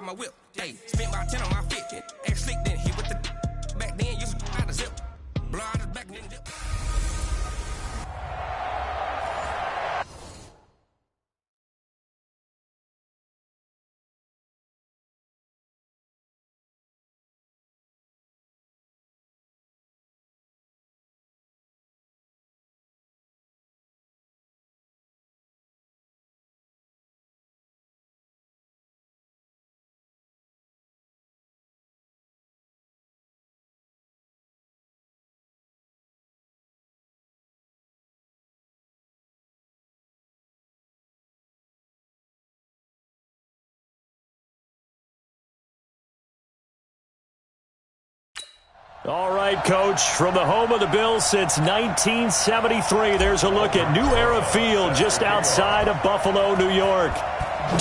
out my whip. Hey, spent about 10 on my fit. Act slick, then hit with the back then. Used to out the zip. Blow out his back, then dip. All right, Coach, from the home of the Bills since 1973, there's a look at New Era Field just outside of Buffalo, New York.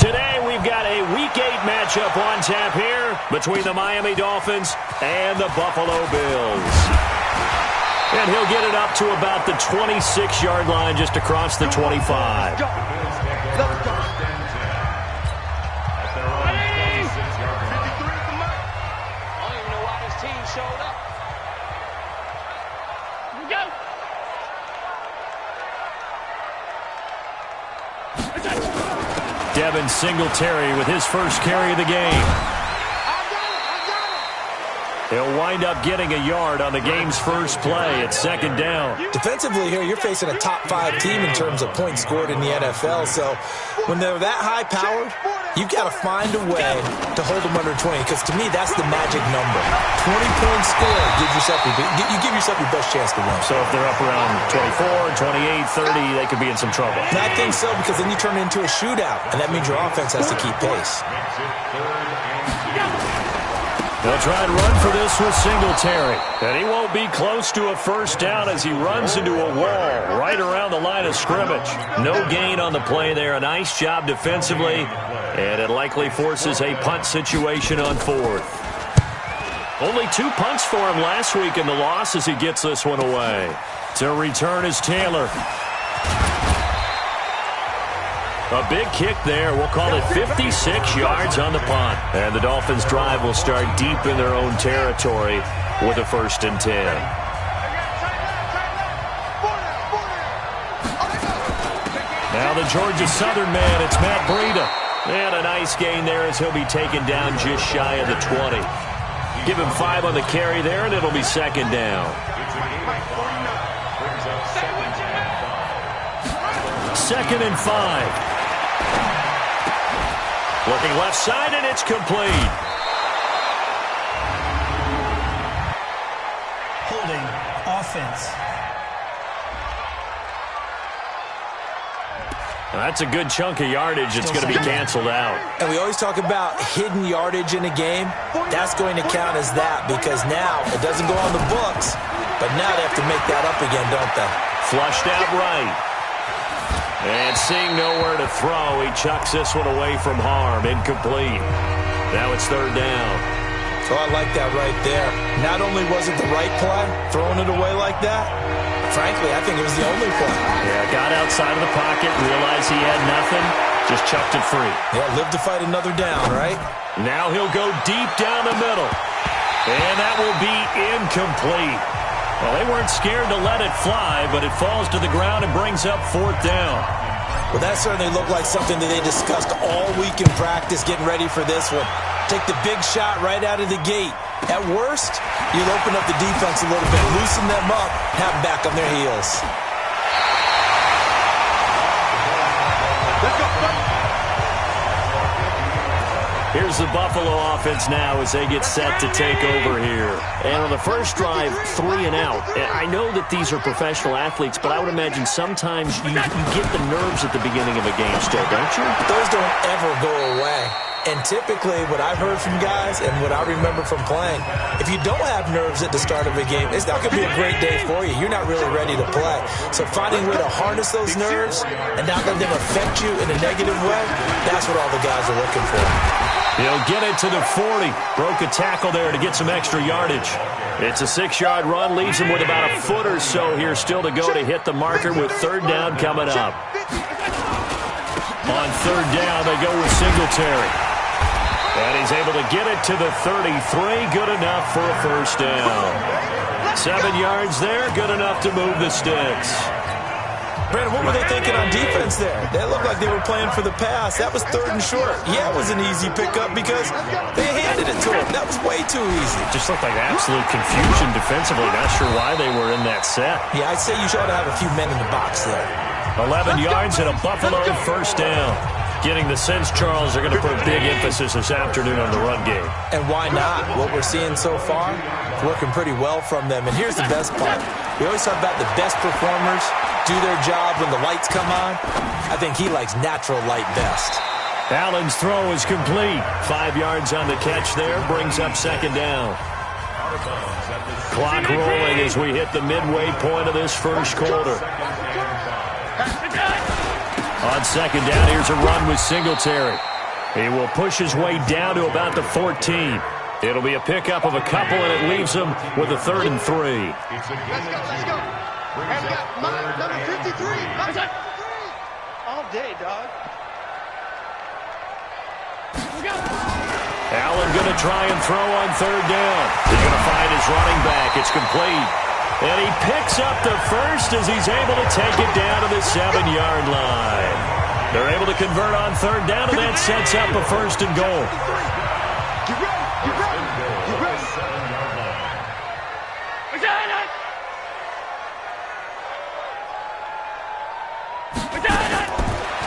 Today, we've got a Week 8 matchup on tap here between the Miami Dolphins and the Buffalo Bills. And he'll get it up to about the 26-yard line just across the 25. Go. Let's go. Showed up. Here we go. Devin Singletary with his first carry of the game. He'll wind up getting a yard on the game's first play at second down. Defensively here, you're facing a top-5 team in terms of points scored in the NFL. So when they're that high-powered, you've got to find a way to hold them under 20, because to me, that's the magic number. 20 points scored, you give yourself your best chance to win. So if they're up around 24, 28, 30, they could be in some trouble. And I think so, because then you turn it into a shootout, and that means your offense has to keep pace. They'll try and run for this with Singletary. And he won't be close to a first down as he runs into a wall right around the line of scrimmage. No gain on the play there. A nice job defensively. And it likely forces a punt situation on fourth. Only 2 punts for him last week in the loss as he gets this one away. To return is Taylor. A big kick there. We'll call it 56 yards on the punt. And the Dolphins' drive will start deep in their own territory with a 1st and 10. Now the Georgia Southern man, it's Matt Breida. And a nice gain there as he'll be taken down just shy of the 20. Give him 5 on the carry there, and it'll be second down. Second and 5. Looking left side, and it's complete. Holding offense. That's a good chunk of yardage. It's going to be canceled out. And we always talk about hidden yardage in a game. That's going to count as that, because now it doesn't go on the books, but now they have to make that up again, don't they? Flushed out right. And seeing nowhere to throw, he chucks this one away from harm. Incomplete. Now it's third down. So I like that right there. Not only was it the right play, throwing it away like that, frankly, I think it was the only play. Yeah, got outside of the pocket, realized he had nothing, just chucked it free. Yeah, live to fight another down, right? Now he'll go deep down the middle. And that will be incomplete. Well, they weren't scared to let it fly, but it falls to the ground and brings up 4th down. Well, that certainly looked like something that they discussed all week in practice, getting ready for this one. Take the big shot right out of the gate. At worst, you'll open up the defense a little bit, loosen them up, have them back on their heels. Let's go, buddy. Here's the Buffalo offense now as they get set to take over here. And on the first drive, 3 and out. I know that these are professional athletes, but I would imagine sometimes you get the nerves at the beginning of a game still, don't you? Those don't ever go away. And typically, what I've heard from guys and what I remember from playing, if you don't have nerves at the start of a game, it's not going to be a great day for you. You're not really ready to play. So finding a way to harness those nerves and not let them affect you in a negative way, that's what all the guys are looking for. He'll get it to the 40. Broke a tackle there to get some extra yardage. It's a 6-yard run, leaves him with about a foot or so here still to go to hit the marker with third down coming up. On third down, they go with Singletary. And he's able to get it to the 33. Good enough for a first down. 7 yards there. Good enough to move the sticks. Brandon, what were they thinking on defense there? They looked like they were playing for the pass. That was 3rd and short. Yeah, it was an easy pickup because they handed it to him. That was way too easy. Just looked like absolute confusion defensively. Not sure why they were in that set. Yeah, I'd say you should have a few men in the box there. 11 yards and a Buffalo first down. Getting the sense, Charles, they're going to put a big emphasis this afternoon on the run game. And why not? What we're seeing so far, it's working pretty well from them. And here's the best part. We always talk about the best performers do their job when the lights come on. I think he likes natural light best. Allen's throw is complete. 5 yards on the catch there. Brings up second down. Clock rolling as we hit the midway point of this first quarter. On second down, here's a run with Singletary. He will push his way down to about the 14. It'll be a pickup of a couple, and it leaves him with a 3rd and 3. Let's go. Have got number 53. All day, dog. Allen going to try and throw on 3rd down. He's going to find his running back. It's complete. And he picks up the first as he's able to take it down to the 7-yard line. They're able to convert on 3rd down, and that sets up a 1st and goal. Get ready.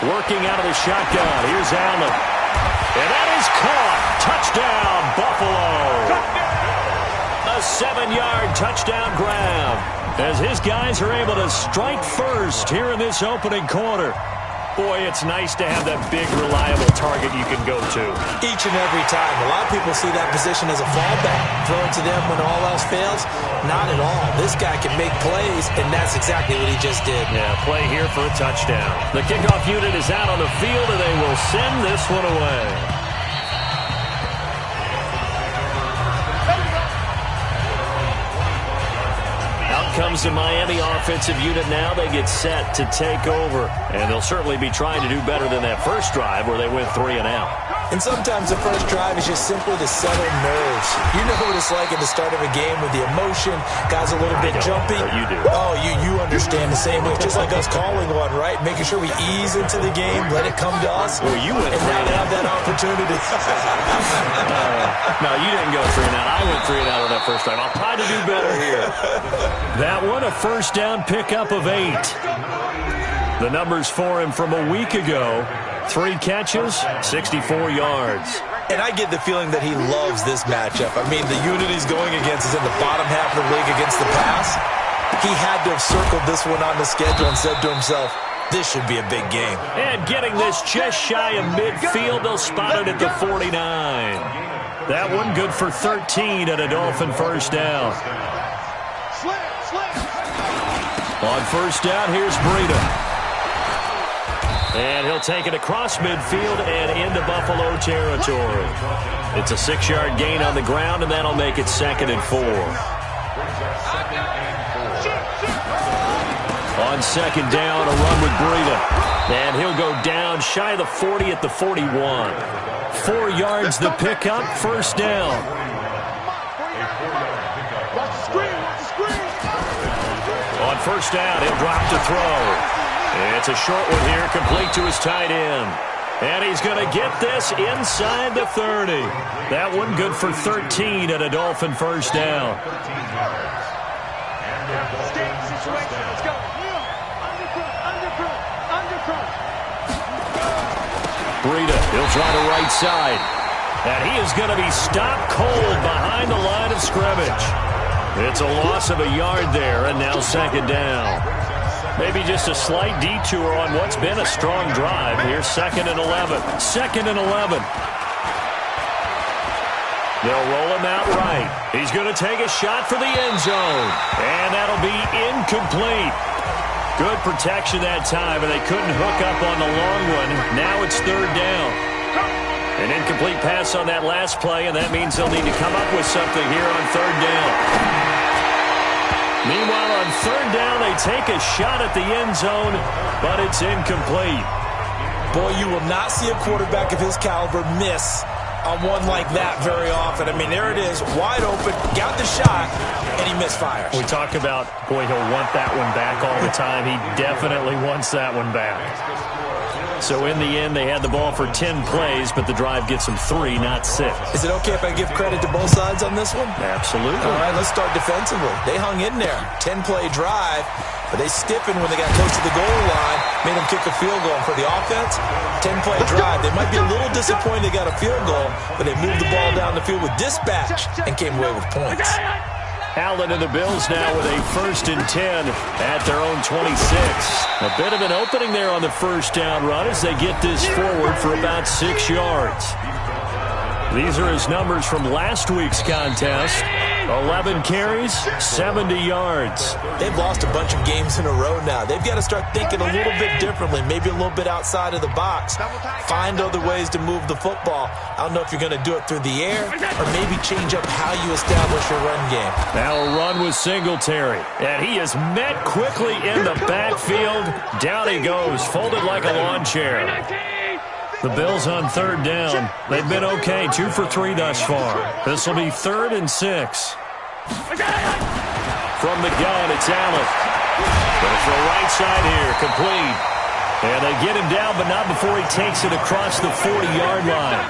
Working out of the shotgun. Here's Allen. And that is caught. Touchdown, Buffalo. A 7-yard touchdown grab as his guys are able to strike first here in this opening quarter. Boy, it's nice to have that big, reliable target you can go to. Each and every time. A lot of people see that position as a fallback. Throw it to them when all else fails. Not at all. This guy can make plays, and that's exactly what he just did. Yeah, play here for a touchdown. The kickoff unit is out on the field, and they will send this one away. Comes the Miami offensive unit now. They get set to take over, and they'll certainly be trying to do better than that first drive where they went 3 and out. And sometimes the first drive is just simply to settle nerves. You know what it's like at the start of a game with the emotion. Guys a little bit jumpy. You do. Oh, you understand the same way. Just like us calling one, right? Making sure we ease into the game, let it come to us. Well, you went and 3 now and they out. have that opportunity. No, you didn't go 3 and out. I went 3 and out on that first drive. I'll try to do better here. That one, a first down pickup of 8. The numbers for him from a week ago. 3 catches, 64 yards. And I get the feeling that he loves this matchup. I mean, the unit he's going against is in the bottom half of the league against the pass. He had to have circled this one on the schedule and said to himself, this should be a big game. And getting this just shy of midfield, they'll spot it at the 49. That one good for 13 and a Dolphin first down. On first down, here's Breida. And he'll take it across midfield and into Buffalo territory. It's a 6-yard gain on the ground, and that'll make it 2nd and 4. On second down, a run with Breida. And he'll go down shy of the 40 at the 41. 4 yards the pickup, first down. On first down, he'll drop to throw. It's a short one here, complete to his tight end. And he's going to get this inside the 30. That one good for 13 and a Dolphin first down. Breida, he'll try the right side. And he is going to be stopped cold behind the line of scrimmage. It's a loss of a yard there, and now second down. Maybe just a slight detour on what's been a strong drive. Here's 2nd and 11. 2nd and 11. They'll roll him out right. He's going to take a shot for the end zone. And that'll be incomplete. Good protection that time, and they couldn't hook up on the long one. Now it's 3rd down. An incomplete pass on that last play, and that means they'll need to come up with something here on 3rd down. Meanwhile, on 3rd down, they take a shot at the end zone, but it's incomplete. Boy, you will not see a quarterback of his caliber miss on one like that very often. I mean, there it is, wide open, got the shot, and he misfires. We talk about, boy, he'll want that one back all the time. He definitely wants that one back. So in the end, they had the ball for 10 plays, but the drive gets them 3, not 6. Is it okay if I give credit to both sides on this one? Absolutely. All right, let's start defensively. They hung in there. 10-play drive, but they stiffened when they got close to the goal line, made them kick a field goal. And for the offense, 10-play drive. They might be a little disappointed they got a field goal, but they moved the ball down the field with dispatch and came away with points. Allen and the Bills now with a 1st and 10 at their own 26. A bit of an opening there on the first down run as they get this forward for about 6 yards. These are his numbers from last week's contest. 11 carries, 70 yards. They've lost a bunch of games in a row now. They've got to start thinking a little bit differently, maybe a little bit outside of the box. Find other ways to move the football. I don't know if you're going to do it through the air or maybe change up how you establish your run game. Now a run with Singletary. And he is met quickly in the backfield. Down he goes, folded like a lawn chair. The Bills on 3rd down. They've been okay, 2 for 3 thus far. This will be 3rd and 6. From the gun, it's Allen. Going for a right side here, complete. And they get him down, but not before he takes it across the 40-yard line.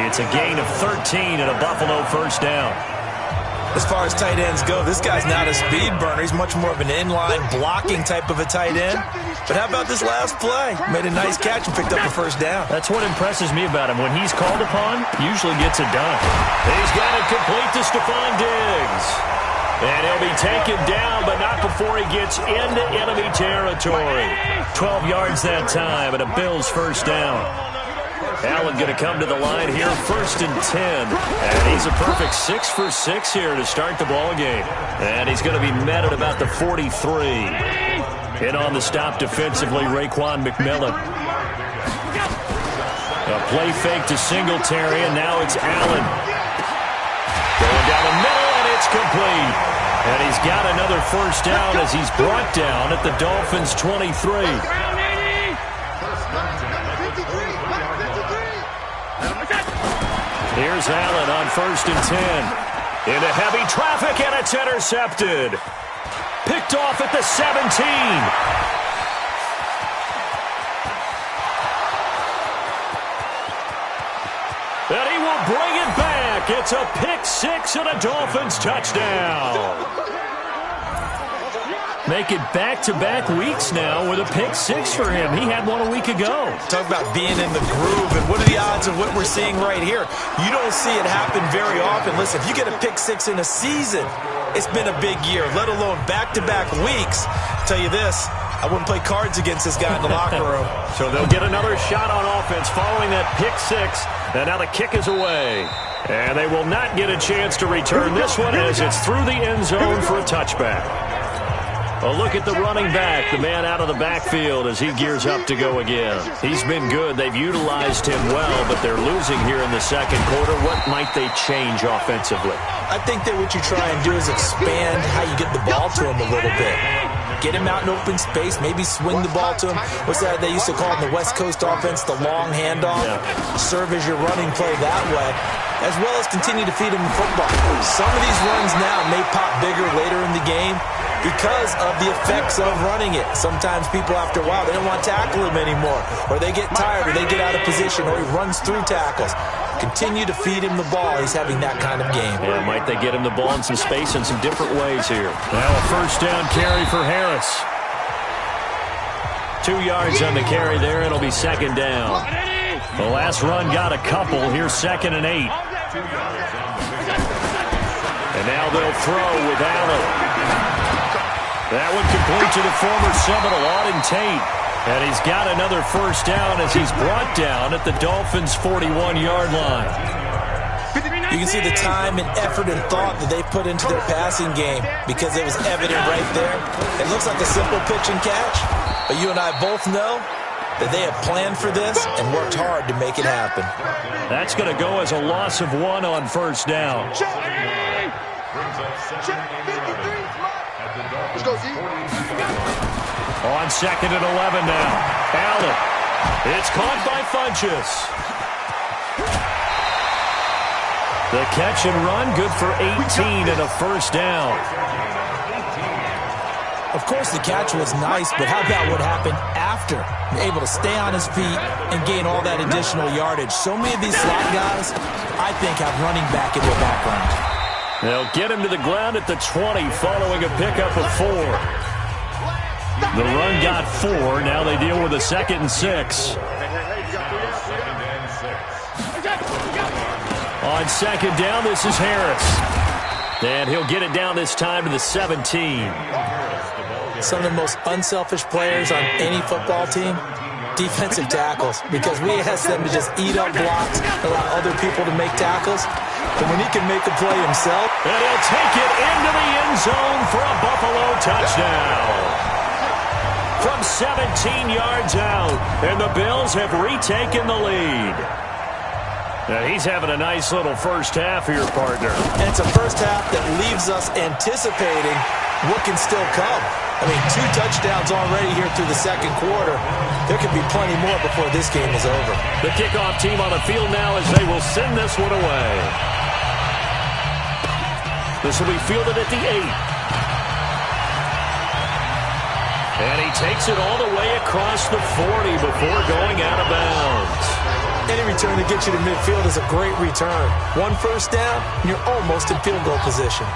It's a gain of 13 and a Buffalo 1st down. As far as tight ends go, this guy's not a speed burner. He's much more of an inline blocking type of a tight end. But how about this last play? Made a nice catch and picked up a 1st down. That's what impresses me about him. When he's called upon, usually gets it done. He's got it complete to Stephon Diggs. And he'll be taken down, but not before he gets into enemy territory. 12 yards that time, and a Bills 1st down. Allen going to come to the line here, 1st and 10. And he's a perfect 6 for 6 here to start the ball game. And he's going to be met at about the 43. In on the stop defensively, Raekwon McMillan. A play fake to Singletary, and now it's Allen. Going down the middle, and it's complete. And he's got another 1st down as he's brought down at the Dolphins' 23. Here's Allen on 1st and 10. Into heavy traffic, and it's intercepted. Picked off at the 17. And he will bring it back. It's a pick 6 and a Dolphins touchdown. Make it back-to-back weeks now with a pick 6 for him. He had one a week ago. Talk about being in the groove, and what are the odds of what we're seeing right here? You don't see it happen very often. Listen, if you get a pick 6 in a season, it's been a big year, let alone back-to-back weeks. I'll tell you this, I wouldn't play cards against this guy in the locker room. So they'll get another shot on offense following that pick 6, and now the kick is away. And they will not get a chance to return this one as it's through the end zone for a touchback. A look at the running back, the man out of the backfield as he gears up to go again. He's been good. They've utilized him well, but they're losing here in the 2nd quarter. What might they change offensively? I think that what you try and do is expand how you get the ball to him a little bit. Get him out in open space, maybe swing the ball to him. What's that they used to call in the West Coast offense, the long handoff? Yeah. Serve as your running play that way, as well as continue to feed him the football. Some of these runs now may pop bigger later in the game because of the effects of running it. Sometimes people, after a while, they don't want to tackle him anymore, or they get tired, or they get out of position, or he runs through tackles. Continue to feed him the ball. He's having that kind of game. Yeah, might they get him the ball in some space in some different ways here. Now a 1st down carry for Harris. 2 yards on the carry there. It'll be 2nd down. The last run got a couple. Here's 2nd and 8. And now they'll throw with Allen. That one complete to the former Seminole, Auden Tate. And he's got another 1st down as he's brought down at the Dolphins' 41-yard line. You can see the time and effort and thought that they put into their passing game because it was evident right there. It looks like a simple pitch and catch, but you and I both know that they have planned for this and worked hard to make it happen. That's going to go as a loss of 1 on 1st down. Let's go, D. On 2nd and 11 now. Allen. It's caught by Funchess. The catch and run, good for 18 and a first down. Of course, the catch was nice, but how about what happened after? Able to stay on his feet and gain all that additional yardage. So many of these slot guys, I think, have running back in their background. They'll get him to the ground at the 20 following a pickup of 4. The run got 4. Now they deal with a 2nd and 6. On 2nd down, this is Harris. And he'll get it down this time to the 17. Some of the most unselfish players on any football team, defensive tackles, because we ask them to just eat up blocks, allow other people to make tackles. But when he can make a play himself. And he'll take it into the end zone for a Buffalo touchdown. From 17 yards out, and the Bills have retaken the lead. Now he's having a nice little first half here, partner. And it's a first half that leaves us anticipating what can still come. I mean, 2 touchdowns already here through the second quarter. There could be plenty more before this game is over. The kickoff team on the field now as they will send this one away. This will be fielded at the 8. And he takes it all the way across the 40 before going out of bounds. Any return that gets you to midfield is a great return. 1 first down, and you're almost in field goal position.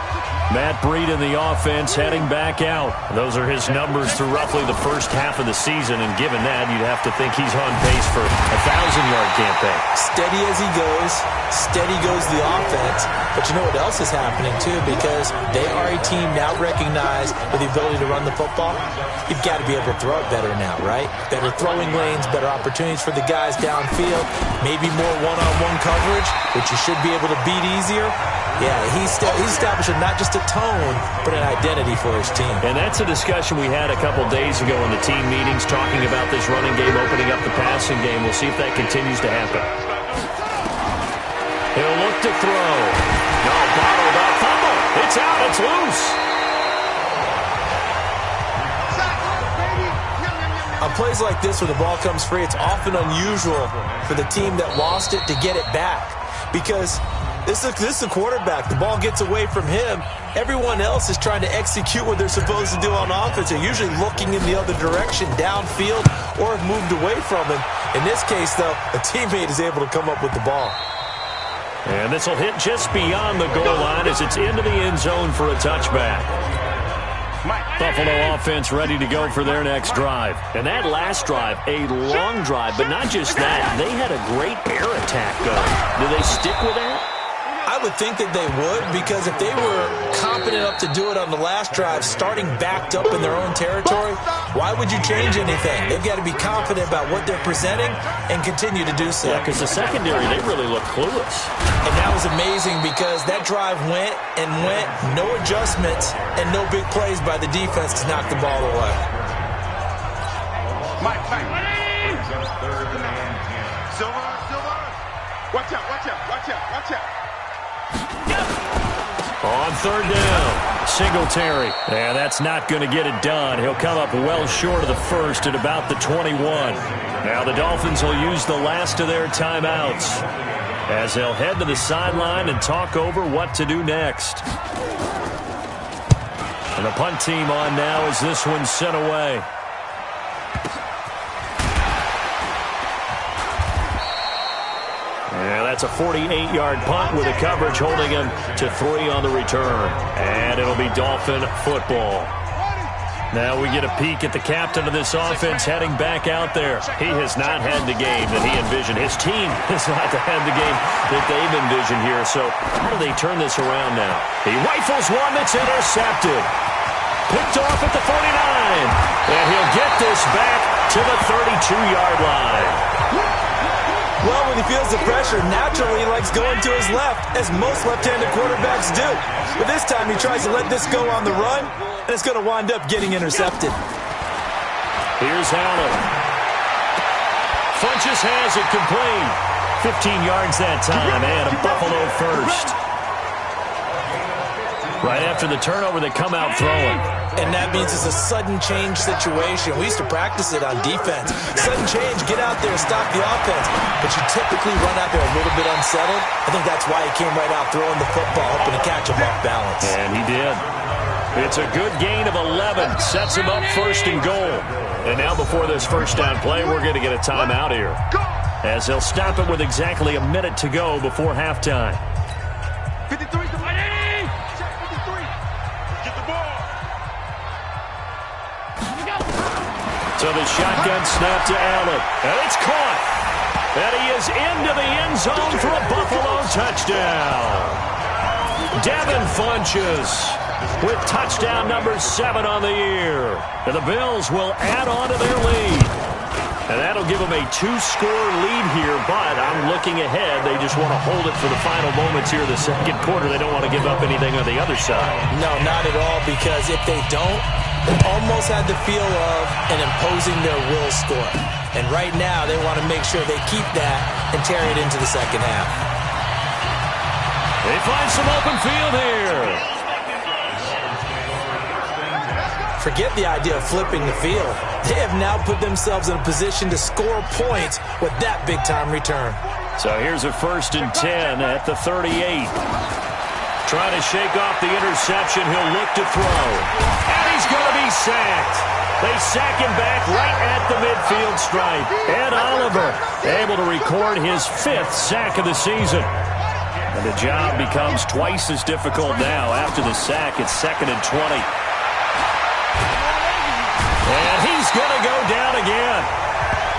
Matt Breed in the offense heading back out. Those are his numbers through roughly the first half of the season, and given that, you'd have to think he's on pace for a 1,000-yard campaign. Steady as he goes, steady goes the offense. But you know what else is happening, too? Because they are a team now recognized with the ability to run the football. You've got to be able to throw it better now, right? Better throwing lanes, better opportunities for the guys downfield, maybe more one-on-one coverage, which you should be able to beat easier. Yeah, he's establishing not just a tone, but an identity for his team. And that's a discussion we had a couple days ago in the team meetings, talking about this running game, opening up the passing game. We'll see if that continues to happen. He'll look to throw. No, bottled up. Fumble. It's out. It's loose. On plays like this where the ball comes free, it's often unusual for the team that lost it to get it back. Because this is the quarterback. The ball gets away from him. Everyone else is trying to execute what they're supposed to do on offense. They're usually looking in the other direction, downfield, or have moved away from him. In this case, though, a teammate is able to come up with the ball. And this will hit just beyond the goal line as it's into the end zone for a touchback. Buffalo offense ready to go for their next drive. And that last drive, a long drive, but not just that. They had a great air attack going. Do they stick with that? I would think that they would, because if they were competent enough to do it on the last drive, starting backed up in their own territory, why would you change anything? They've got to be confident about what they're presenting and continue to do so. Yeah, because the secondary, they really look clueless. And that was amazing because that drive went and went, no adjustments and no big plays by the defense to knock the ball away. Mike. Silver. Watch out. On 3rd down, Singletary. Yeah, that's not going to get it done. He'll come up well short of the first at about the 21. Now the Dolphins will use the last of their timeouts as they'll head to the sideline and talk over what to do next. And the punt team on now as this one's sent away. Yeah, that's a 48-yard punt with a coverage holding him to 3 on the return. And it'll be Dolphin football. Now we get a peek at the captain of this offense heading back out there. He has not had the game that he envisioned. His team has not had the game that they've envisioned here. So how do they turn this around now? He rifles one that's intercepted. Picked off at the 49. And he'll get this back to the 32-yard line. Well, when he feels the pressure, naturally he likes going to his left, as most left-handed quarterbacks do. But this time he tries to let this go on the run, and it's going to wind up getting intercepted. Here's Allen. Funches has it complete. 15 yards that time, and a Buffalo first. Right after the turnover, they come out throwing. And that means it's a sudden change situation. We used to practice it on defense. Sudden change, get out there, stop the offense. But you typically run out there a little bit unsettled. I think that's why he came right out throwing the football, hoping to catch him off balance. And he did. It's a good gain of 11. Sets him up first and goal. And now before this first down play, we're going to get a timeout here, as they'll stop it with exactly a minute to go before halftime. 53 to 53. Get the ball. So the shotgun snap to Allen. And it's caught. And he is into the end zone for a Buffalo touchdown. Devin Funches with touchdown number 7 on the year. And the Bills will add on to their lead. And that'll give them a 2-score lead here, but I'm looking ahead. They just want to hold it for the final moments here in the second quarter. They don't want to give up anything on the other side. No, not at all, because if they don't, they almost had the feel of an imposing their will score. And right now, they want to make sure they keep that and carry it into the second half. They find some open field here. Forget the idea of flipping the field. They have now put themselves in a position to score points with that big-time return. So here's a 1st and 10 at the 38. Trying to shake off the interception. He'll look to throw. And he's going to be sacked. They sack him back right at the midfield stripe. Ed Oliver able to record his 5th sack of the season. And the job becomes twice as difficult now. After the sack, it's 2nd and 20. And he's going to go down again.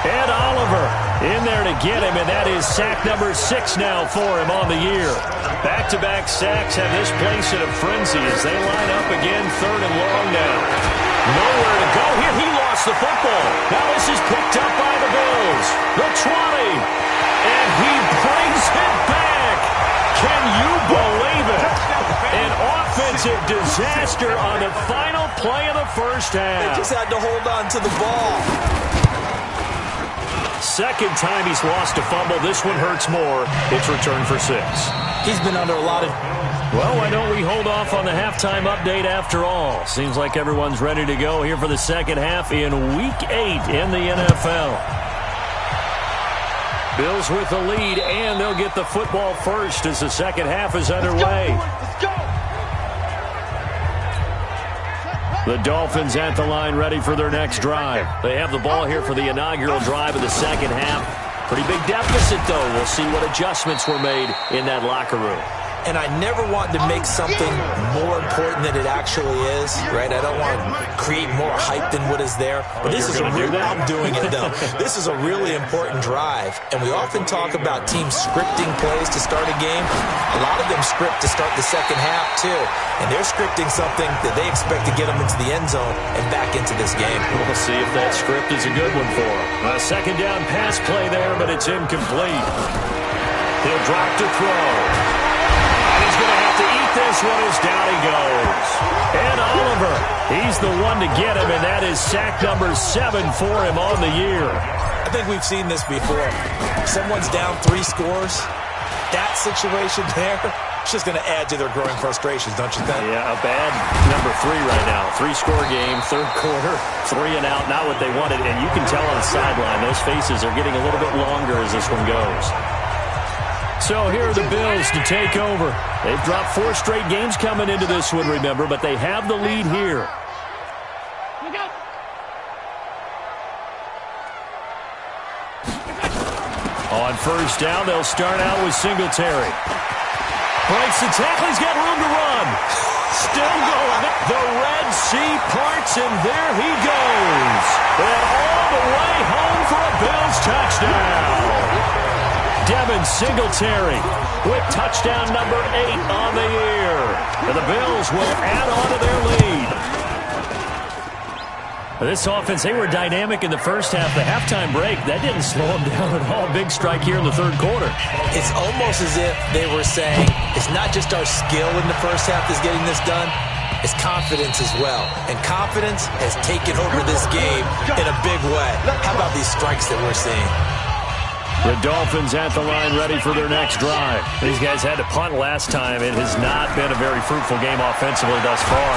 Ed Oliver in there to get him, and that is sack number 6 now for him on the year. Back-to-back sacks have this place in a frenzy as they line up again, 3rd and long now. Nowhere to go here. He lost the football. Now this is picked up by the Bills. The 20. And he brings it back. Can you believe it? An offensive disaster on the final play of the first half. They just had to hold on to the ball. Second time he's lost a fumble. This one hurts more. It's returned for 6. He's been under a lot of... Well, why don't we hold off on the halftime update after all? Seems like everyone's ready to go here for the second half in Week 8 in the NFL. Bills with the lead, and they'll get the football first as the second half is underway. Let's go. The Dolphins at the line ready for their next drive. They have the ball here for the inaugural drive of the second half. Pretty big deficit, though. We'll see what adjustments were made in that locker room. And I never want to make something more important than it actually is, right? I don't want to create more hype than what is there. But this is a real... I'm doing it, though. This is a really important drive. And we often talk about teams scripting plays to start a game. A lot of them script to start the second half, too. And they're scripting something that they expect to get them into the end zone and back into this game. We'll see if that script is a good one for them. A second down pass play there, but it's incomplete. He'll drop to throw. He's going to have to eat this one as down he goes. And Oliver, he's the one to get him, and that is sack number 7 for him on the year. I think we've seen this before. Someone's down 3 scores. That situation there, it's just going to add to their growing frustrations, don't you think? Yeah, a bad number 3 right now. 3-score game, third quarter, 3 and out, not what they wanted. And you can tell on the sideline, those faces are getting a little bit longer as this one goes. So here are the Bills to take over. They've dropped 4 straight games coming into this one, remember, but they have the lead here. On first down, they'll start out with Singletary. Breaks the tackle, he's got room to run. Still going. The Red Sea parts, and there he goes. And all the way home for a Bills touchdown. Devin Singletary with touchdown number 8 on the year. And the Bills will add on to their lead. This offense, they were dynamic in the first half. The halftime break, that didn't slow them down at all. Big strike here in the third quarter. It's almost as if they were saying, it's not just our skill in the first half that's getting this done, it's confidence as well. And confidence has taken over this game in a big way. How about these strikes that we're seeing? The Dolphins at the line ready for their next drive. These guys had to punt last time. It has not been a very fruitful game offensively thus far.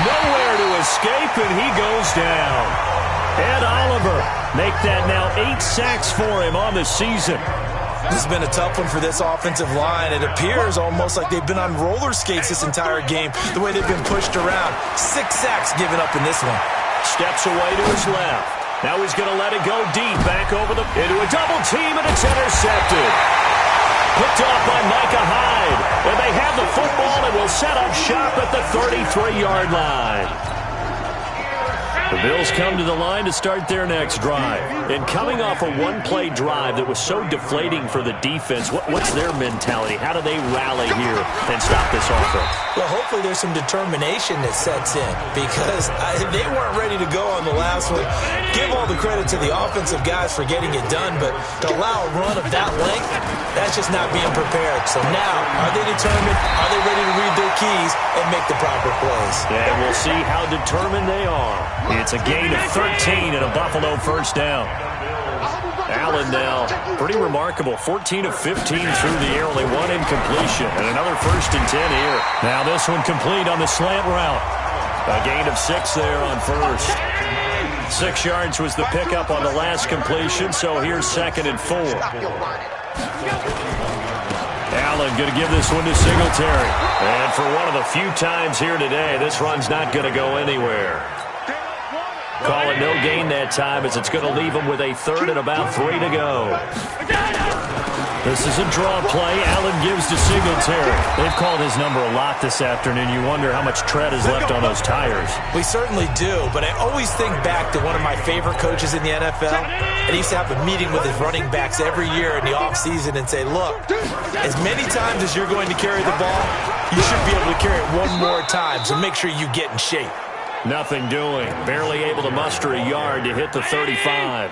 Nowhere to escape, and he goes down. Ed Oliver make that now 8 sacks for him on the season. This has been a tough one for this offensive line. It appears almost like they've been on roller skates this entire game, the way they've been pushed around. 6 sacks given up in this one. Steps away to his left. Now he's going to let it go deep, back over into a double team, and it's intercepted. Picked off by Micah Hyde. And they have the football and will set up shop at the 33-yard line. The Bills come to the line to start their next drive. And coming off a one-play drive that was so deflating for the defense, what's their mentality? How do they rally here and stop this offense? Well, hopefully there's some determination that sets in because they weren't ready to go on the last one. Give all the credit to the offensive guys for getting it done, but to allow a run of that length, that's just not being prepared. So now, are they determined? Are they ready to read their keys and make the proper plays? And we'll see how determined they are. It's a gain of 13 and a Buffalo first down. Allen now, pretty remarkable. 14 of 15 through the air, only one incompletion. And another 1st and 10 here. Now this one complete on the slant route. A gain of 6 there on first. 6 yards was the pickup on the last completion, so here's 2nd and 4. Allen going to give this one to Singletary. And for one of the few times here today, this run's not going to go anywhere. Call it no gain that time as it's going to leave him with a 3rd and about 3 to go. This is a draw play. Allen gives to Singletary. They've called his number a lot this afternoon. You wonder how much tread is left on those tires. We certainly do, but I always think back to one of my favorite coaches in the NFL. And he used to have a meeting with his running backs every year in the offseason and say, look, as many times as you're going to carry the ball, you should be able to carry it one more time, so make sure you get in shape. Nothing doing. Barely able to muster a yard to hit the 35.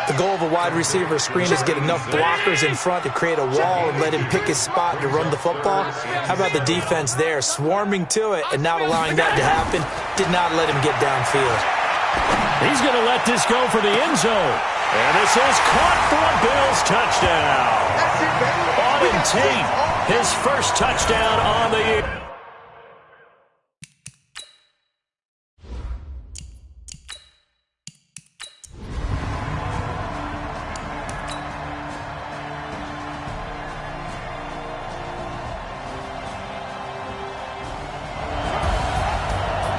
The goal of a wide receiver screen is get enough blockers in front to create a wall and let him pick his spot to run the football. How about the defense there, swarming to it and not allowing that to happen? Did not let him get downfield. He's going to let this go for the end zone. And this is caught for a Bills touchdown. Auden Tate, his first touchdown on the year.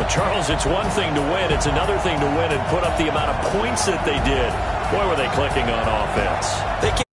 Charles, it's one thing to win. It's another thing to win and put up the amount of points that they did. Boy, were they clicking on offense.